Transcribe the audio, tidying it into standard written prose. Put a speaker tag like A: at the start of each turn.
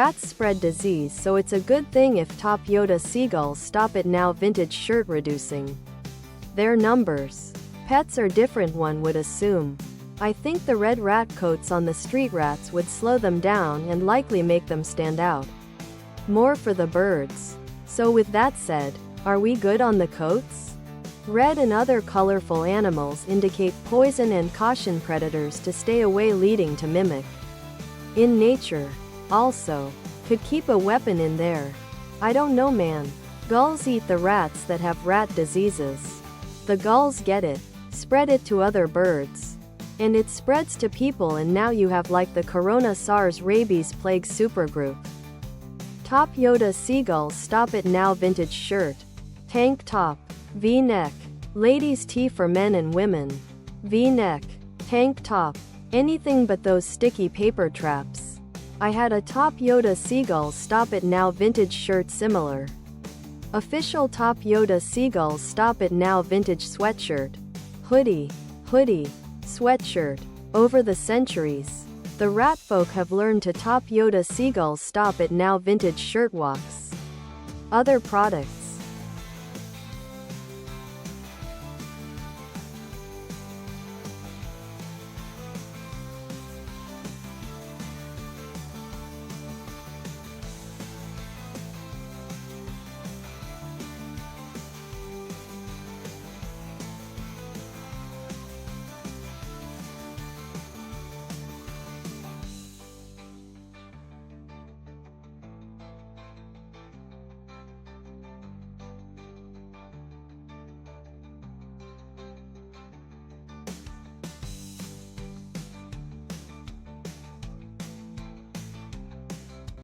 A: Rats spread disease, so it's a good thing if Top Yoda Seagulls stop it now. Vintage shirt reducing their numbers. Pets are different, one would assume. I think the red rat coats on the street rats would slow them down and likely make them stand out more for the birds. So with that said, are we good on the coats? Red and other colorful animals indicate poison and caution predators to stay away, leading to mimic in nature. Also, could keep a weapon in there. I don't know, man. Gulls eat the rats that have rat diseases. The gulls get it, spread it to other birds, and it spreads to people, and now you have like the corona SARS rabies plague supergroup. Top Yoda Seagulls stop it now. Vintage shirt. Tank top. V-neck. Ladies' tee for men and women. V-neck. Tank top. Anything but those sticky paper traps. I had a Top Yoda Seagulls stop it now. Vintage shirt similar. Official Top Yoda Seagulls stop it now. Vintage sweatshirt. Hoodie. Sweatshirt. Over the centuries, the rat folk have learned to Top Yoda Seagulls stop it now. Vintage shirt walks. Other products.